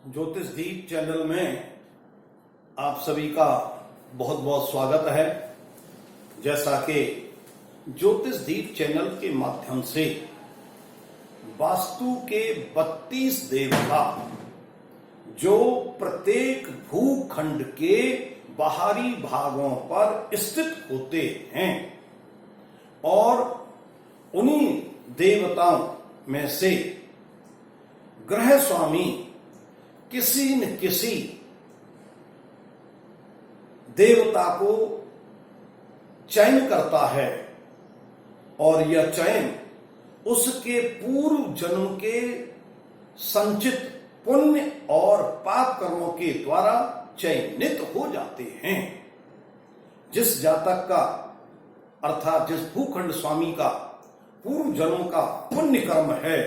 ज्योतिष दीप चैनल में आप सभी का बहुत बहुत स्वागत है। जैसा कि ज्योतिष दीप चैनल के माध्यम से वास्तु के 32 देवता जो प्रत्येक भूखंड के बाहरी भागों पर स्थित होते हैं और उन्हीं देवताओं में से ग्रह स्वामी किसी न किसी देवता को चयन करता है और यह चयन उसके पूर्व जन्म के संचित पुण्य और पाप कर्मों के द्वारा चयनित हो जाते हैं। जिस जातक का अर्थात जिस भूखंड स्वामी का पूर्व जन्म का पुण्य कर्म है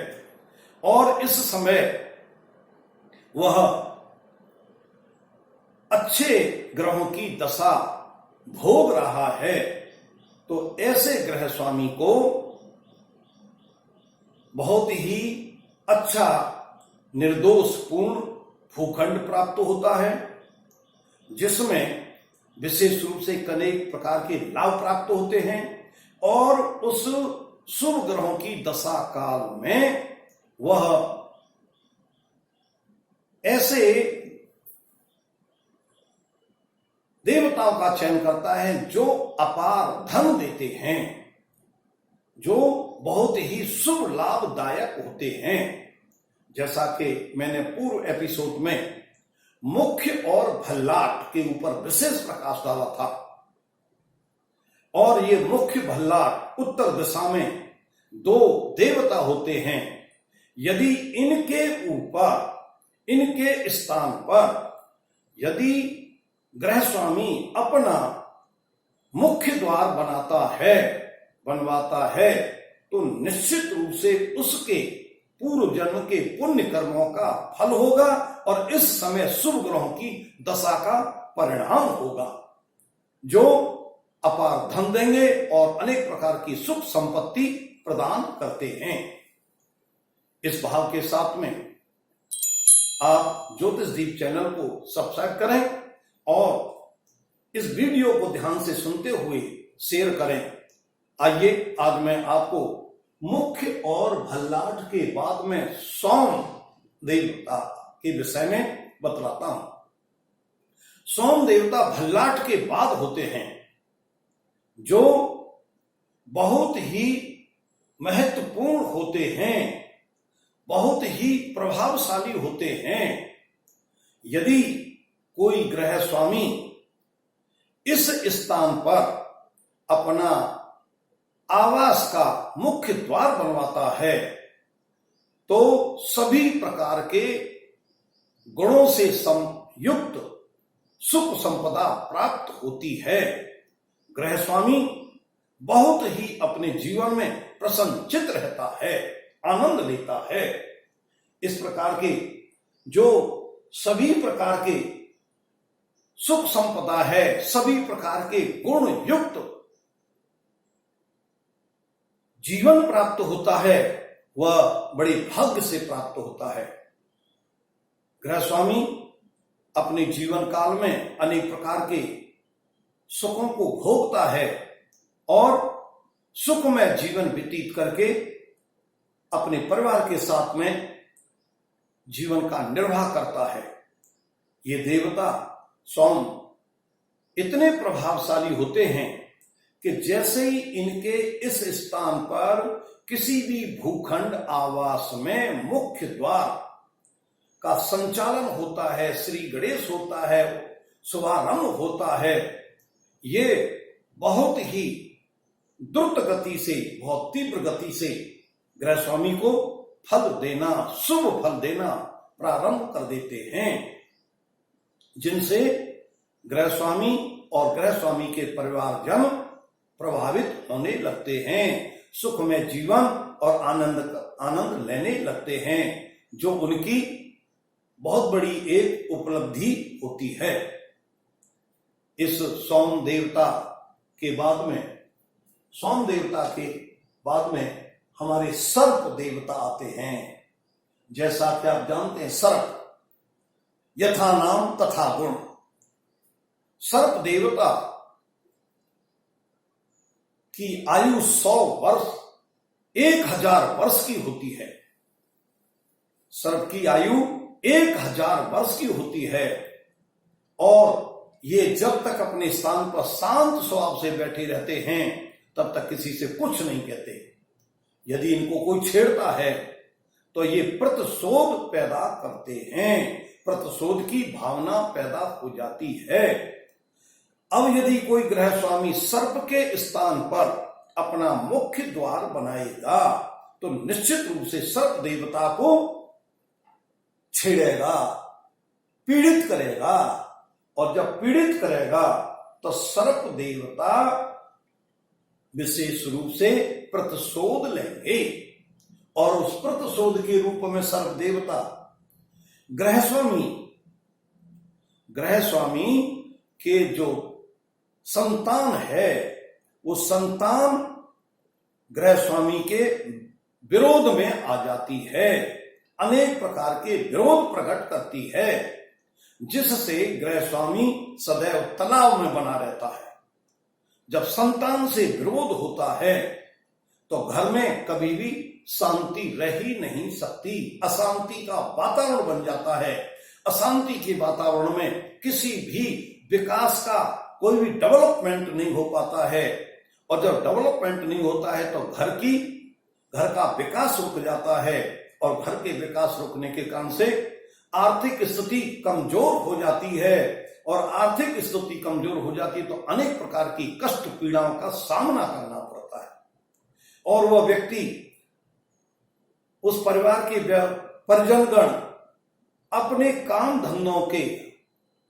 और इस समय वह अच्छे ग्रहों की दशा भोग रहा है, तो ऐसे ग्रह स्वामी को बहुत ही अच्छा निर्दोष पूर्ण भूखंड प्राप्त होता है, जिसमें विशेष रूप से अनेक प्रकार के लाभ प्राप्त होते हैं और उस शुभ ग्रहों की दशा काल में वह ऐसे देवताओं का चयन करता है जो अपार धन देते हैं, जो बहुत ही शुभ लाभदायक होते हैं। जैसा कि मैंने पूर्व एपिसोड में मुख्य और भल्लाट के ऊपर विशेष प्रकाश डाला था और ये मुख्य भल्लाट उत्तर दिशा में दो देवता होते हैं। यदि इनके ऊपर इनके स्थान पर यदि ग्रह स्वामी अपना मुख्य द्वार बनवाता है तो निश्चित रूप से उसके पूर्व जन्म के पुण्य कर्मों का फल होगा और इस समय शुभ ग्रहों की दशा का परिणाम होगा, जो अपार धन देंगे और अनेक प्रकार की सुख संपत्ति प्रदान करते हैं। इस भाव के साथ में आप ज्योतिष दीप चैनल को सब्सक्राइब करें और इस वीडियो को ध्यान से सुनते हुए शेयर करें। आइए आज मैं आपको मुख्य और भल्लाट के बाद में सोम देवता के विषय में बतलाता हूं। सोम देवता भल्लाट के बाद होते हैं, जो बहुत ही महत्वपूर्ण होते हैं, बहुत ही प्रभावशाली होते हैं। यदि कोई ग्रह स्वामी इस स्थान पर अपना आवास का मुख्य द्वार बनवाता है तो सभी प्रकार के गुणों से संयुक्त सुख संपदा प्राप्त होती है। ग्रह स्वामी बहुत ही अपने जीवन में प्रसन्नचित्त रहता है, आनंद लेता है। इस प्रकार के जो सभी प्रकार के सुख संपदा है, सभी प्रकार के गुण युक्त जीवन प्राप्त होता है, वह बड़े भाग्य से प्राप्त होता है। ग्रह स्वामी अपने जीवन काल में अनेक प्रकार के सुखों को भोगता है और सुखमय जीवन व्यतीत करके अपने परिवार के साथ में जीवन का निर्वाह करता है। ये देवता सोम इतने प्रभावशाली होते हैं कि जैसे ही इनके इस स्थान पर किसी भी भूखंड आवास में मुख्य द्वार का संचालन होता है, श्री गणेश होता है, शुभारंभ होता है, ये बहुत ही द्रुत गति से, बहुत तीव्र गति से ग्रह स्वामी को फल देना, शुभ फल देना प्रारंभ कर देते हैं, जिनसे ग्रह स्वामी और ग्रह स्वामी के परिवारजन प्रभावित होने लगते हैं, सुखमय जीवन और आनंद लेने लगते हैं, जो उनकी बहुत बड़ी एक उपलब्धि होती है। इस सोम देवता के बाद में हमारे सर्प देवता आते हैं। जैसा कि आप जानते हैं, सर्प यथा नाम तथा गुण। सर्प देवता की आयु 100 वर्ष 1000 वर्ष की होती है। सर्प की आयु 1000 वर्ष की होती है और ये जब तक अपने स्थान पर शांत स्वभाव से बैठे रहते हैं तब तक किसी से कुछ नहीं कहते। यदि इनको कोई छेड़ता है तो ये प्रतिशोध पैदा करते हैं, प्रतिशोध की भावना पैदा हो जाती है। अब यदि कोई गृह स्वामी सर्प के स्थान पर अपना मुख्य द्वार बनाएगा तो निश्चित रूप से सर्प देवता को छेड़ेगा, पीड़ित करेगा, और जब पीड़ित करेगा तो सर्प देवता विशेष रूप से प्रतिशोध लेंगे और उस प्रतिशोध के रूप में सर्प देवता गृह स्वामी के जो संतान है वो संतान गृह स्वामी के विरोध में आ जाती है, अनेक प्रकार के विरोध प्रकट करती है, जिससे गृह स्वामी सदैव तनाव में बना रहता है। जब संतान से विरोध होता है तो घर में कभी भी शांति रह ही नहीं सकती, अशांति का वातावरण बन जाता है। अशांति के वातावरण में किसी भी विकास का कोई भी डेवलपमेंट नहीं हो पाता है और जब डेवलपमेंट नहीं होता है तो घर का विकास रुक जाता है और घर के विकास रुकने के कारण से आर्थिक स्थिति कमजोर हो जाती है और आर्थिक स्थिति कमजोर हो जाती है तो अनेक प्रकार की कष्ट पीड़ाओं का सामना करना पड़ता है और वह व्यक्ति, उस परिवार के परिजनगण अपने काम धंधों के,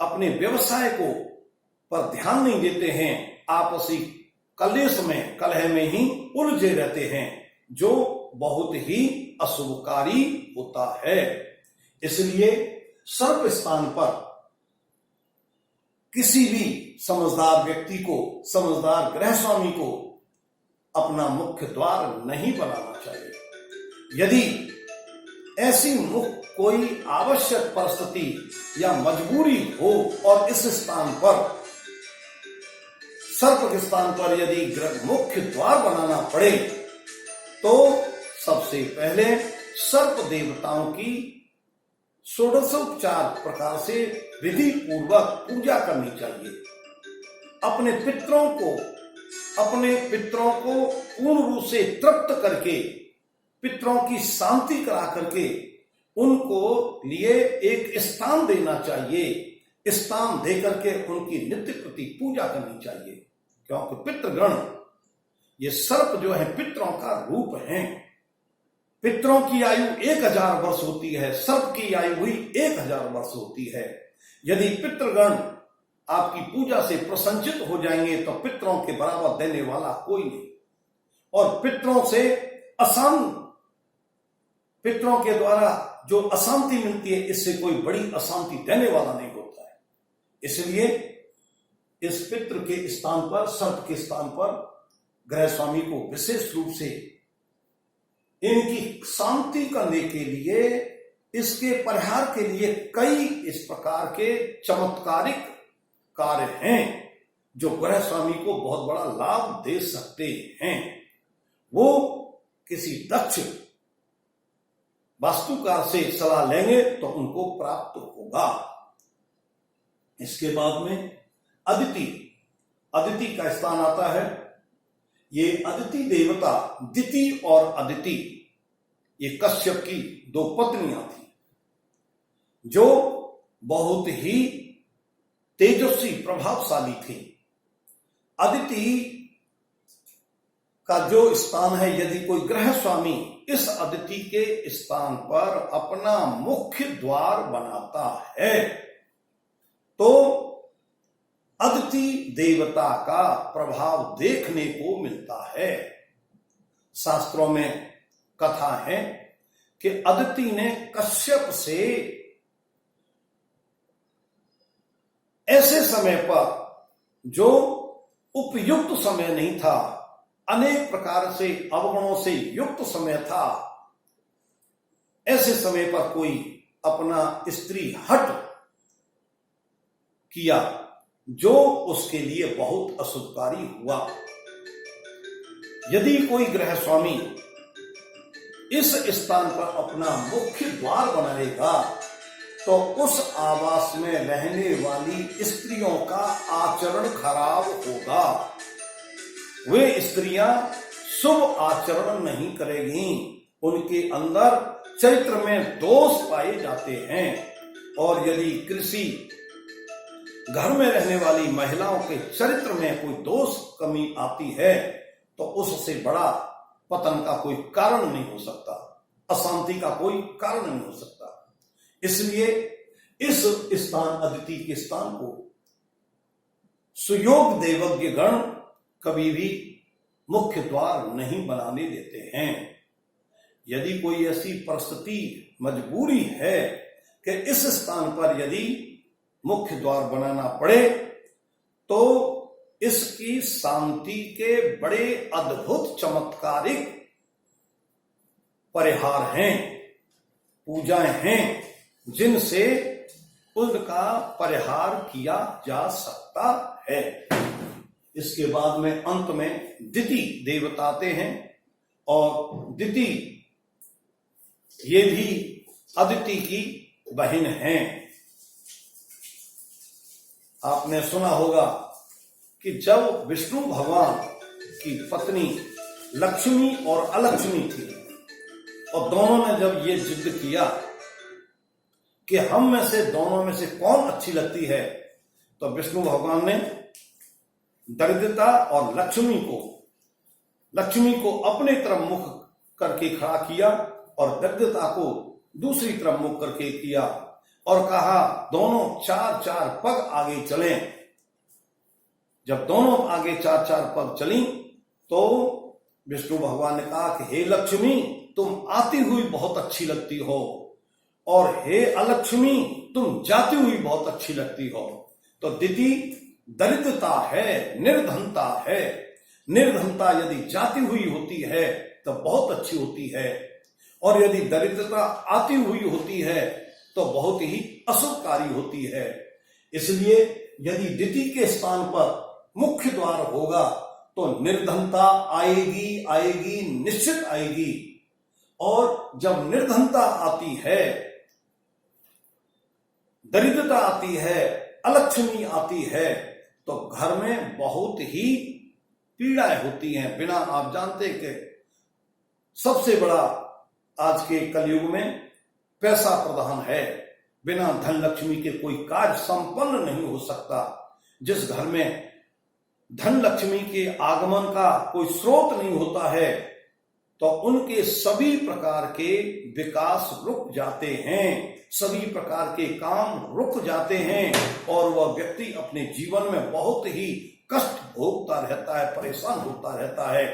अपने व्यवसाय को पर ध्यान नहीं देते हैं, आपसी कलेश में, कलह में ही उलझे रहते हैं, जो बहुत ही अशुभकारी होता है। इसलिए सर्प स्थान पर किसी भी समझदार व्यक्ति को, समझदार गृह स्वामी को अपना मुख्य द्वार नहीं बनाना चाहिए। यदि ऐसी कोई आवश्यक परिस्थिति या मजबूरी हो और इस स्थान पर, सर्प के स्थान पर यदि मुख्य द्वार बनाना पड़े तो सबसे पहले सर्प देवताओं की षोडशोपचार प्रकार से विधि पूर्वक पूजा करनी चाहिए। अपने पितरों को पूर्ण रूप से तृप्त करके, पितरों की शांति करा करके उनको लिए एक स्थान देना चाहिए। स्थान दे करके उनकी नित्य प्रति पूजा करनी चाहिए, क्योंकि पितृगण, ये सर्प जो है पितरों का रूप है। पितरों की आयु 1000 वर्ष होती है, सर्प की आयु हुई 1000 वर्ष होती है। यदि पितृगण आपकी पूजा से प्रसन्नचित हो जाएंगे तो पितरों के बराबर देने वाला कोई नहीं, और पितरों के द्वारा जो अशांति मिलती है इससे कोई बड़ी अशांति देने वाला नहीं होता है। इसलिए इस पितृ के स्थान पर, सर्प के स्थान पर गृह स्वामी को विशेष रूप से इनकी शांति करने के लिए, इसके परिहार के लिए कई इस प्रकार के चमत्कारिक कार्य हैं जो गृह स्वामी को बहुत बड़ा लाभ दे सकते हैं। वो किसी दक्ष वास्तुकार से सलाह लेंगे तो उनको प्राप्त होगा। इसके बाद में अदिति का स्थान आता है। ये अदिति देवता, दिति और अदिति, ये कश्यप की 2 पत्नियां थी जो बहुत ही तेजस्वी, प्रभावशाली थी। अदिति का जो स्थान है, यदि कोई गृह स्वामी इस अदिति के स्थान पर अपना मुख्य द्वार बनाता है तो अदिति देवता का प्रभाव देखने को मिलता है। शास्त्रों में कथा है कि अदिति ने कश्यप से ऐसे समय पर, जो उपयुक्त समय नहीं था, अनेक प्रकार से अवगुणों से युक्त समय था, ऐसे समय पर कोई अपना स्त्री हट किया जो उसके लिए बहुत अशुभकारी हुआ। यदि कोई गृह स्वामी इस स्थान पर अपना मुख्य द्वार बनाएगा तो उस आवास में रहने वाली स्त्रियों का आचरण खराब होगा। वे स्त्रियां शुभ आचरण नहीं करेंगी, उनके अंदर चरित्र में दोष पाए जाते हैं। और यदि किसी घर में रहने वाली महिलाओं के चरित्र में कोई दोष कमी आती है तो उससे बड़ा पतन का कोई कारण नहीं हो सकता, अशांति का कोई कारण नहीं हो सकता। इसलिए इस स्थान अदिति के स्थान को सुयोग देवज्ञ गण कभी भी मुख्य द्वार नहीं बनाने देते हैं। यदि कोई ऐसी परिस्थिति मजबूरी है कि इस स्थान पर यदि मुख्य द्वार बनाना पड़े तो इसकी शांति के बड़े अद्भुत चमत्कारिक परिहार हैं, पूजाएं हैं जिनसे उनका परिहार किया जा सकता है। इसके बाद में अंत में दिति देवता आते हैं और दिति ये भी अदिति की बहन हैं। आपने सुना होगा कि जब विष्णु भगवान की पत्नी लक्ष्मी और अलक्ष्मी थी और दोनों ने जब ये जिद किया कि हम में से दोनों में से कौन अच्छी लगती है, तो विष्णु भगवान ने दरिद्रता और लक्ष्मी को अपने तरफ मुख करके खड़ा किया और दरिद्रता को दूसरी तरफ मुख करके किया और कहा दोनों 4-4 पग आगे चलें। जब दोनों आगे 4-4 पग चली तो विष्णु भगवान ने कहा कि हे लक्ष्मी तुम आती हुई बहुत अच्छी लगती हो और हे अलक्ष्मी तुम जाती हुई बहुत अच्छी लगती हो। तो दिति दरिद्रता है, निर्धनता है। निर्धनता यदि जाती हुई होती है तो बहुत अच्छी होती है और यदि दरिद्रता आती हुई होती है तो बहुत ही अशुभकारी होती है। इसलिए यदि दिति के स्थान पर मुख्य द्वार होगा तो निर्धनता आएगी, निश्चित आएगी। और जब निर्धनता आती है, दरिद्रता आती है, अलक्ष्मी आती है तो घर में बहुत ही पीड़ाएं होती हैं। बिना आप जानते कि सबसे बड़ा आज के कलयुग में पैसा प्रधान है। बिना धन लक्ष्मी के कोई कार्य संपन्न नहीं हो सकता। जिस घर में धन लक्ष्मी के आगमन का कोई स्रोत नहीं होता है तो उनके सभी प्रकार के विकास रुक जाते हैं, सभी प्रकार के काम रुक जाते हैं और वह व्यक्ति अपने जीवन में बहुत ही कष्ट भोगता रहता है, परेशान होता रहता है।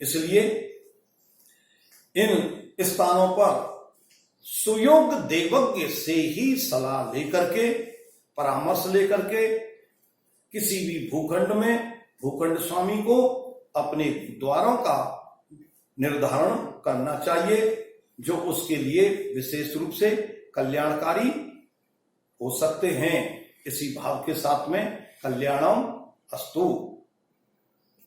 इसलिए इन स्थानों पर सुयोग देवज्ञ से ही सलाह लेकर के, परामर्श लेकर के किसी भी भूखंड में भूखंड स्वामी को अपने द्वारों का निर्धारण करना चाहिए जो उसके लिए विशेष रूप से कल्याणकारी हो सकते हैं। इसी भाव के साथ में कल्याणम अस्तु।